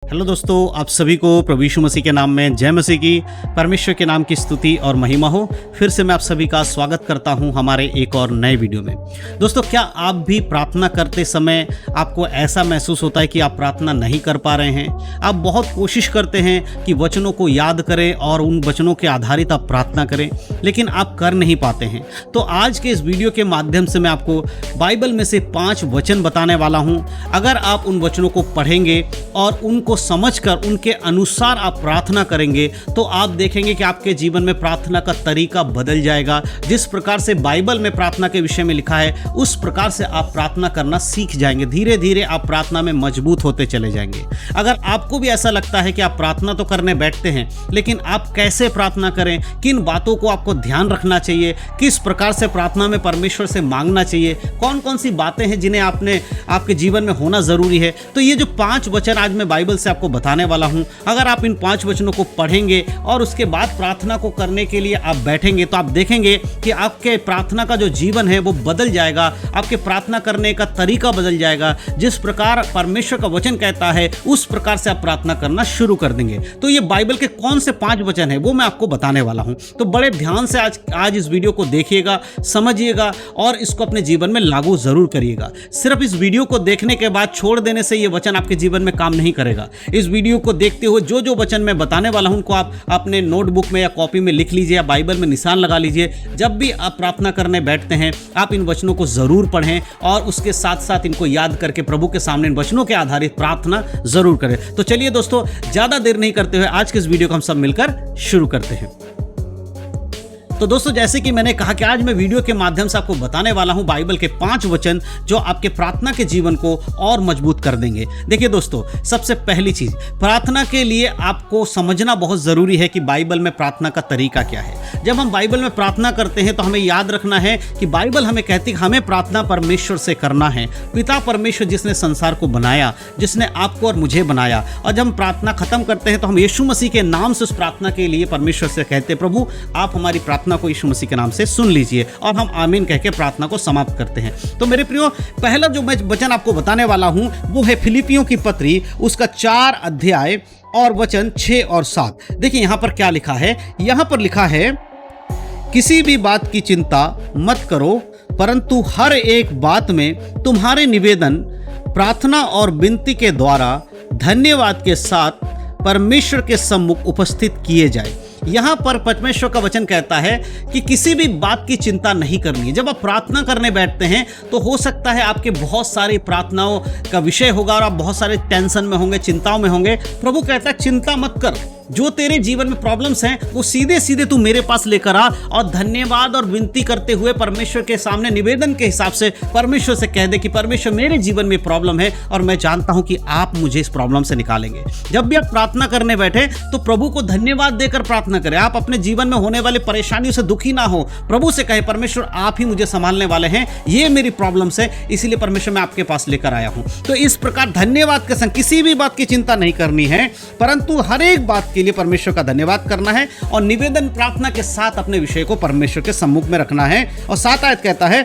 Hello दोस्तों, आप सभी को प्रभु यीशु मसीह के नाम में जय मसीह की। परमेश्वर के नाम की स्तुति और महिमा हो। फिर से मैं आप सभी का स्वागत करता हूं हमारे एक और नए वीडियो में। दोस्तों, क्या आप भी प्रार्थना करते समय आपको ऐसा महसूस होता है कि आप प्रार्थना नहीं कर पा रहे हैं? आप बहुत कोशिश करते हैं कि वचनों को याद करें और उन वचनों के आधारित आप प्रार्थना करें, लेकिन आप कर नहीं पाते हैं। तो आज के इस वीडियो के माध्यम से मैं आपको बाइबल में से 5 वचन बताने वाला हूं। अगर आप उन वचनों को पढ़ेंगे और उनको समझकर उनके अनुसार आप प्रार्थना करेंगे तो आप देखेंगे कि आपके जीवन में प्रार्थना का तरीका बदल जाएगा। जिस प्रकार से बाइबल में प्रार्थना के विषय में लिखा है उस प्रकार से आप प्रार्थना करना सीख जाएंगे। धीरे धीरे आप प्रार्थना में मजबूत होते चले जाएंगे। अगर आपको भी ऐसा लगता है कि आप प्रार्थना तो करने बैठते हैं, लेकिन आप कैसे प्रार्थना करें, किन बातों को आपको ध्यान रखना चाहिए, किस प्रकार से प्रार्थना में परमेश्वर से मांगना चाहिए, कौन कौन सी बातें हैं जिन्हें आपके जीवन में होना जरूरी है, तो ये जो 5 वचन आज मैं बाइबल से आपको बताने वाला हूं, अगर आप इन 5 वचनों को पढ़ेंगे और उसके बाद प्रार्थना को करने के लिए आप बैठेंगे तो आप देखेंगे कि आपके प्रार्थना का जो जीवन है वो बदल जाएगा। आपके प्रार्थना करने का तरीका बदल जाएगा। जिस प्रकार परमेश्वर का वचन कहता है उस प्रकार से आप प्रार्थना करना शुरू कर देंगे। तो ये बाइबल के कौन से 5 वचन है वो मैं आपको बताने वाला हूं। तो बड़े ध्यान से आज इस वीडियो को देखिएगा, समझिएगा और इसको अपने जीवन में लागू जरूर करिएगा। सिर्फ इस वीडियो को देखने के बाद छोड़ देने से ये वचन आपके जीवन में काम नहीं करेगा। इस वीडियो को देखते हुए जो जो वचन मैं बताने वाला हूं उनको आप अपने नोटबुक में या कॉपी में लिख लीजिए या बाइबल में निशान लगा लीजिए। जब भी आप प्रार्थना करने बैठते हैं आप इन वचनों को जरूर पढ़ें और उसके साथ साथ इनको याद करके प्रभु के सामने इन वचनों के आधारित प्रार्थना जरूर करें। तो चलिए दोस्तों, ज्यादा देर नहीं करते हुए आज के इस वीडियो को हम सब मिलकर शुरू करते हैं। तो दोस्तों, जैसे कि मैंने कहा कि आज मैं वीडियो के माध्यम से आपको बताने वाला हूं बाइबल के 5 वचन जो आपके प्रार्थना के जीवन को और मजबूत कर देंगे। देखिए दोस्तों, सबसे पहली चीज, प्रार्थना के लिए आपको समझना बहुत जरूरी है कि बाइबल में प्रार्थना का तरीका क्या है। जब हम बाइबल में प्रार्थना करते हैं तो हमें याद रखना है कि बाइबल हमें कहती है कि हमें प्रार्थना परमेश्वर से करना है। पिता परमेश्वर जिसने संसार को बनाया, जिसने आपको और मुझे बनाया, और जब हम प्रार्थना खत्म करते हैं तो हम यीशु मसीह के नाम से उस प्रार्थना के लिए परमेश्वर से कहते हैं, प्रभु आप हमारी प्रार्थना को यीशु मसीह के नाम से सुन लीजिए, और हम आमीन कह के प्रार्थना को समाप्त करते हैं। तो मेरे प्रियो, पहला जो मैं वचन आपको बताने वाला हूं वो है फिलिपियों की पत्री, उसका 4 अध्याय और वचन 6 और 7। देखिए यहां पर क्या लिखा है। यहां पर लिखा है, किसी भी बात की चिंता मत करो, परंतु हर एक बात में तुम्हारे निवेदन प्रार्थना और विनती के द्वारा धन्यवाद के साथ परमेश्वर के सम्मुख उपस्थित किए जाए। यहां पर परमेश्वर का वचन कहता है कि किसी भी बात की चिंता नहीं करनी है। जब आप प्रार्थना करने बैठते हैं तो हो सकता है आपके बहुत सारी प्रार्थनाओं का विषय होगा और आप बहुत सारे टेंशन में होंगे, चिंताओं में होंगे। प्रभु कहता है चिंता मत कर, जो तेरे जीवन में प्रॉब्लम्स हैं वो सीधे सीधे तू मेरे पास लेकर आ और धन्यवाद और विनती करते हुए परमेश्वर के सामने निवेदन के हिसाब से परमेश्वर से कह दे कि परमेश्वर मेरे जीवन में प्रॉब्लम है और मैं जानता हूं कि आप मुझे इस प्रॉब्लम से निकालेंगे। जब भी आप प्रार्थना करने बैठे तो प्रभु को धन्यवाद देकर प्रार्थना करें। आप अपने जीवन में होने वाली परेशानियों से दुखी ना हो, प्रभु से कहे परमेश्वर आप ही मुझे संभालने वाले हैं, ये मेरी प्रॉब्लम्स है, इसीलिए परमेश्वर मैं आपके पास लेकर आया हूं। तो इस प्रकार धन्यवाद के संग किसी भी बात की चिंता नहीं करनी है, परंतु हर एक बात के लिए परमेश्वर का धन्यवाद करना है और निवेदन प्रार्थना के साथ अपने विषय को परमेश्वर के सम्मुख में रखना है। और 7 आयत कहता है,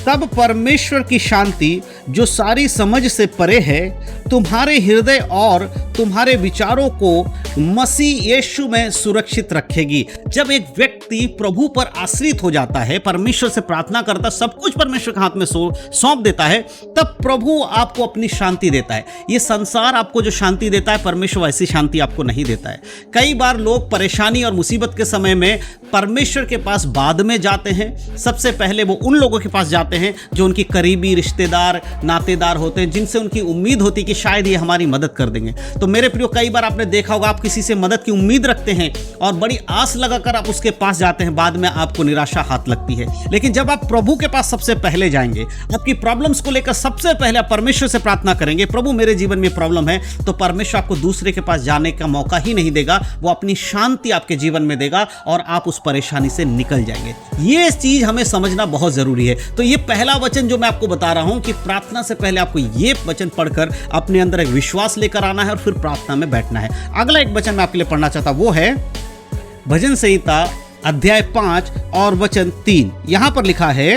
तब परमेश्वर की शांति जो सारी समझ से परे है तुम्हारे हृदय और तुम्हारे विचारों को मसीह यीशु में सुरक्षित रखेगी। जब एक व्यक्ति प्रभु पर आश्रित हो जाता है, परमेश्वर से प्रार्थना करता, सब कुछ परमेश्वर के हाथ में सौंप देता है, तब प्रभु आपको अपनी शांति देता है। ये संसार आपको जो शांति देता है परमेश्वर वैसी शांति आपको नहीं देता है। कई बार लोग परेशानी और मुसीबत के समय में परमेश्वर के पास बाद में जाते हैं। सबसे पहले वो उन लोगों के पास जाते हैं जो उनकी करीबी रिश्तेदार नातेदार होते हैं, जिनसे उनकी उम्मीद होती है कि शायद ये हमारी मदद कर देंगे। तो मेरे प्रियो, कई बार आपने देखा होगा आप किसी से मदद की उम्मीद रखते हैं और बड़ी आस लगाकर आप उसके पास जाते हैं, बाद में आपको निराशा हाथ लगती है। लेकिन जब आप प्रभु के पास सबसे पहले जाएंगे, आपकी प्रॉब्लम्स को लेकर सबसे पहले आप परमेश्वर से प्रार्थना करेंगे, प्रभु मेरे जीवन में प्रॉब्लम है, तो परमेश्वर आपको दूसरे के पास जाने का मौका ही नहीं देगा। वो अपनी शांति आपके जीवन में देगा और आप उस परेशानी से निकल जाएंगे। ये चीज हमें समझना बहुत जरूरी है। तो ये पहला वचन जो मैं आपको बता रहा हूं कि प्रार्थना से पहले आपको ये वचन पढ़कर अपने अंदर एक विश्वास लेकर आना है और फिर प्रार्थना में बैठना है। अगला एक वचन मैं आपके लिए पढ़ना चाहता वो है भजन संहिता अध्याय 5 और वचन 3। यहां पर लिखा है,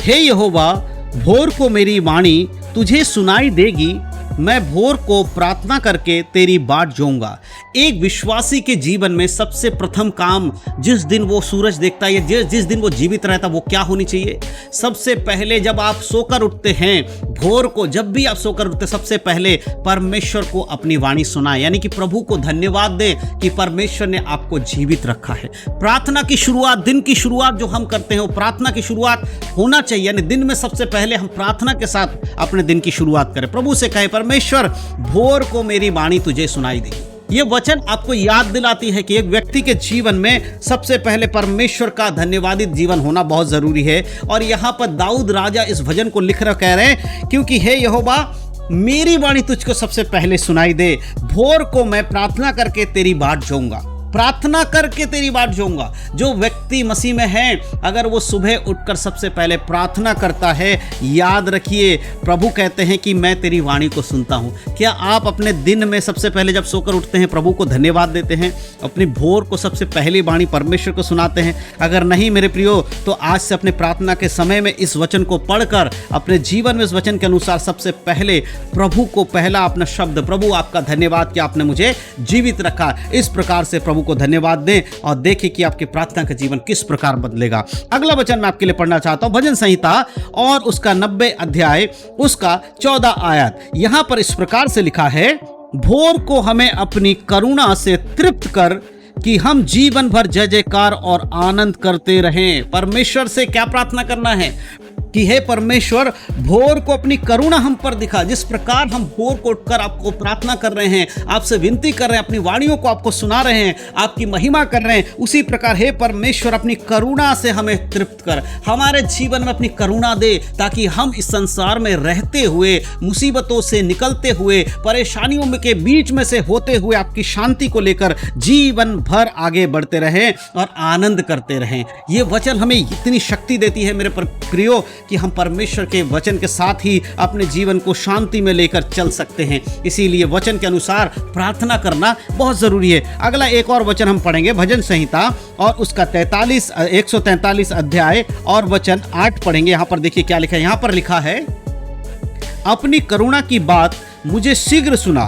हे यहोवा भोर को मेरी वाणी तुझे सुनाई देगी, मैं भोर को प्रार्थना करके तेरी बाट जोऊंगा। एक विश्वासी के जीवन में सबसे प्रथम काम जिस दिन वो सूरज देखता है या जिस दिन वो जीवित रहता है वो क्या होनी चाहिए? सबसे पहले जब आप सोकर उठते हैं भोर को, जब भी आप सोकर उठते सबसे पहले परमेश्वर को अपनी वाणी सुनाएं, यानी कि प्रभु को धन्यवाद दें कि परमेश्वर ने आपको जीवित रखा है। प्रार्थना की शुरुआत, दिन की शुरुआत जो हम करते हैं वो प्रार्थना की शुरुआत होना चाहिए, यानी दिन में सबसे पहले हम प्रार्थना के साथ अपने दिन की शुरुआत करें। प्रभु से कहें परमेश्वर भोर को मेरी वाणी तुझे सुनाई देगी। ये वचन आपको याद दिलाती है कि एक व्यक्ति के जीवन में सबसे पहले परमेश्वर का धन्यवादित जीवन होना बहुत जरूरी है। और यहाँ पर दाऊद राजा इस भजन को लिख रहे कह रहे हैं, क्योंकि हे यहोवा मेरी वाणी तुझको सबसे पहले सुनाई दे, भोर को मैं प्रार्थना करके तेरी बाट जोऊंगा। प्रार्थना करके तेरी बाट जोऊंगा। जो व्यक्ति मसीह में है, अगर वो सुबह उठकर सबसे पहले प्रार्थना करता है, याद रखिए प्रभु कहते हैं कि मैं तेरी वाणी को सुनता हूँ। क्या आप अपने दिन में सबसे पहले जब सोकर उठते हैं प्रभु को धन्यवाद देते हैं, अपनी भोर को सबसे पहली वाणी परमेश्वर को सुनाते हैं? अगर नहीं मेरे प्रियो, तो आज से अपने प्रार्थना के समय में इस वचन को पढ़कर अपने जीवन में इस वचन के अनुसार सबसे पहले प्रभु को पहला अपना शब्द, प्रभु आपका धन्यवाद कि आपने मुझे जीवित रखा, इस प्रकार से प्रभु को धन्यवाद दें और देखिए कि आपकी प्रार्थना का जीवन किस प्रकार बदलेगा। अगला वचन मैं आपके लिए पढ़ना चाहता हूं, भजन संहिता और उसका 90 अध्याय उसका 14 आयत। यहां पर इस प्रकार से लिखा है, भोर को हमें अपनी करुणा से तृप्त कर कि हम जीवन भर जय जयकार और आनंद करते रहें। परमेश्वर से क्या प्रार्थना करना है कि हे परमेश्वर भोर को अपनी करुणा हम पर दिखा। जिस प्रकार हम भोर को उठकर आपको प्रार्थना कर रहे हैं, आपसे विनती कर रहे हैं, अपनी वाणियों को आपको सुना रहे हैं, आपकी महिमा कर रहे हैं, उसी प्रकार हे परमेश्वर अपनी करुणा से हमें तृप्त कर, हमारे जीवन में अपनी करुणा दे, ताकि हम इस संसार में रहते हुए, मुसीबतों से निकलते हुए, परेशानियों के बीच में से होते हुए आपकी शांति को लेकर जीवन भर आगे बढ़ते रहें और आनंद करते रहें। ये वचन हमें इतनी शक्ति देती है मेरे प्रियो कि हम परमेश्वर के वचन के साथ ही अपने जीवन को शांति में लेकर चल सकते हैं। इसीलिए वचन के अनुसार प्रार्थना करना बहुत जरूरी है। अगला एक और वचन हम पढ़ेंगे, भजन संहिता और उसका 143 अध्याय और वचन 8 पढ़ेंगे। यहां पर देखिए क्या लिखा है। यहां पर लिखा है, अपनी करुणा की बात मुझे शीघ्र सुना,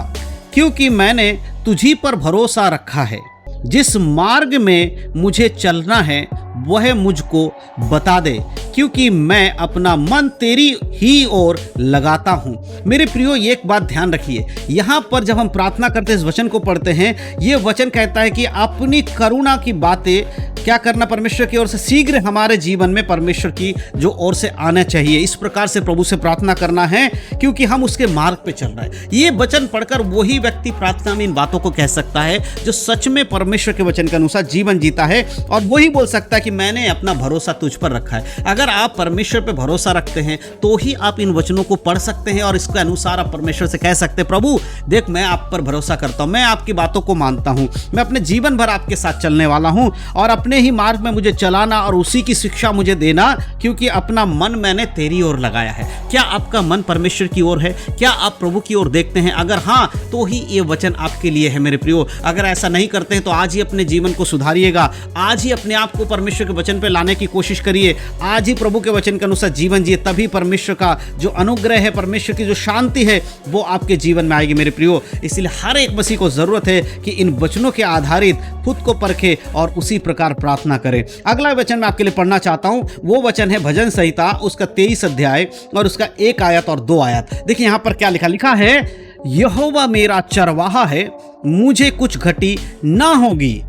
क्योंकि मैंने तुझी पर भरोसा रखा है। जिस मार्ग में मुझे चलना है वह मुझको बता दे, क्योंकि मैं अपना मन तेरी ही ओर लगाता हूं। मेरे प्रियो, ये एक बात ध्यान रखिए, यहां पर जब हम प्रार्थना करते हैं, इस वचन को पढ़ते हैं, ये वचन कहता है कि अपनी करुणा की बातें क्या करना परमेश्वर की ओर से शीघ्र हमारे जीवन में परमेश्वर की जो ओर से आना चाहिए। इस प्रकार से प्रभु से प्रार्थना करना है, क्योंकि हम उसके मार्ग पे चल रहे हैं। ये वचन पढ़कर वही व्यक्ति प्रार्थना में इन बातों को कह सकता है जो सच में परमेश्वर के वचन के अनुसार जीवन जीता है, और वही बोल सकता है कि मैंने अपना भरोसा तुझ पर रखा है। अगर आप परमेश्वर पर भरोसा रखते हैं तो ही आप इन वचनों को पढ़ सकते हैं और इसके अनुसार आप परमेश्वर से कह सकते हैं, प्रभु देख मैं आप पर भरोसा करता हूं, मैं आपकी बातों को मानता हूं, मैं अपने जीवन भर आपके साथ चलने वाला हूं और अपने ही मार्ग में मुझे चलाना और उसी की शिक्षा मुझे देना, क्योंकि अपना मन मैंने तेरी ओर लगाया है। क्या आपका मन परमेश्वर की ओर है? क्या आप प्रभु की ओर देखते हैं? अगर हाँ, तो ही ये वचन आपके लिए है मेरे प्रियो। अगर ऐसा नहीं करते हैं तो आज ही अपने जीवन को सुधारिएगा, आज ही अपने आप को परमेश्वर के वचन पे लाने की कोशिश करिए, आज ही प्रभु के वचन के अनुसार जीवन जिए, तभी परमेश्वर का जो अनुग्रह है, परमेश्वर की जो शांति है वो आपके जीवन में आएगी मेरे प्रियो। इसलिए हर एक मसीह को जरूरत है कि इन वचनों के आधारित खुद को परखे और उसी प्रकार प्रार्थना करें। अगला वचन मैं आपके लिए पढ़ना चाहता हूं, वो वचन है भजन संहिता उसका 23 अध्याय और उसका 1 आयत और 2 आयत। देखिए यहां पर क्या लिखा है, यहोवा मेरा चरवाहा है, मुझे कुछ घटी ना होगी।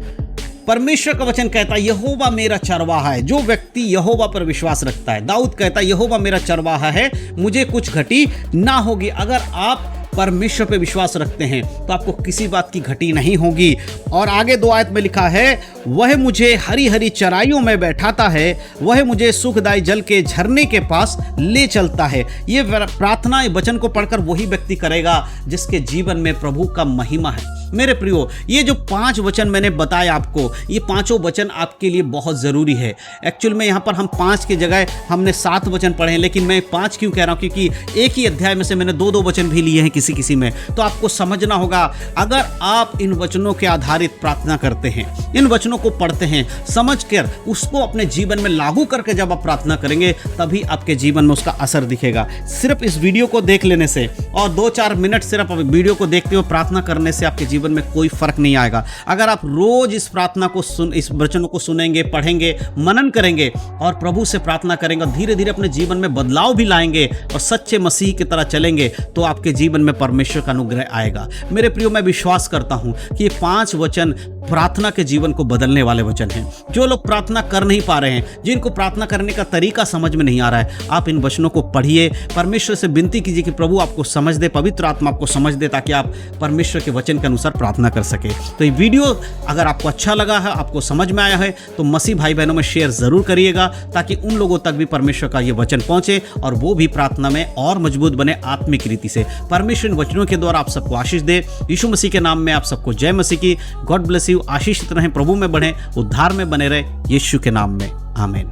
परमेश्वर का वचन कहता है यहोवा मेरा चरवाहा है। जो व्यक्ति यहोवा पर विश्वास रखता है, दाऊद कहता है यहोवा मेरा चरवाहा है, मुझे कुछ घटी ना होगी। अगर आप परमेश्वर पे विश्वास रखते हैं तो आपको किसी बात की घटी नहीं होगी। और आगे 2 आयत में लिखा है, वह मुझे हरी हरी चराइयों में बैठाता है, वह मुझे सुखदायी जल के झरने के पास ले चलता है। ये प्रार्थना वचन को पढ़कर वही व्यक्ति करेगा जिसके जीवन में प्रभु का महिमा है, मेरे प्रियो, ये जो 5 वचन मैंने बताए आपको, ये पांचों वचन आपके लिए बहुत ज़रूरी है। एक्चुअल में यहाँ पर हम 5 की जगह हमने 7 वचन पढ़े हैं, लेकिन मैं 5 क्यों कह रहा हूँ, क्योंकि एक ही अध्याय में से मैंने 2-2 वचन भी लिए हैं किसी में। तो आपको समझना होगा, अगर आप इन वचनों के आधारित प्रार्थना करते हैं, इन वचनों को पढ़ते हैं, समझकर उसको अपने जीवन में लागू करके जब आप प्रार्थना करेंगे, तभी आपके जीवन में उसका असर दिखेगा। सिर्फ इस वीडियो को देख लेने से और 2-4 मिनट सिर्फ वीडियो को देखते हुए प्रार्थना करने से आपके जीवन में कोई फर्क नहीं आएगा। अगर आप रोज इस प्रार्थना को इस वचनों को सुनेंगे, पढ़ेंगे, मनन करेंगे और प्रभु से प्रार्थना करेंगे और धीरे धीरे अपने जीवन में बदलाव भी लाएंगे और सच्चे मसीह की तरह चलेंगे, तो आपके जीवन में परमेश्वर का अनुग्रह आएगा। मेरे प्रियो, मैं विश्वास करता हूं कि ये 5 वचन प्रार्थना के जीवन को बदलने वाले वचन हैं। जो लोग प्रार्थना कर नहीं पा रहे हैं, जिनको प्रार्थना करने का तरीका समझ में नहीं आ रहा है, आप इन वचनों को पढ़िए, परमेश्वर से विनती कीजिए कि प्रभु आपको समझ दे, पवित्र आत्मा आपको समझ दे, ताकि आप परमेश्वर के वचन के अनुसार प्रार्थना कर सके। तो ये वीडियो अगर आपको अच्छा लगा है, आपको समझ में आया है, तो मसीह भाई बहनों में शेयर जरूर करिएगा, ताकि उन लोगों तक भी परमेश्वर का ये वचन पहुंचे और वो भी प्रार्थना में और मजबूत बने आत्मिक रीति से। परमेश्वर इन वचनों के द्वारा आप सबको आशीष दे। यीशु मसीह के नाम में आप सबको जय मसीह की। God bless you. आशीषित रहें, प्रभु में बढ़ें, उद्धार में बने रहे, यीशु के नाम में, आमीन।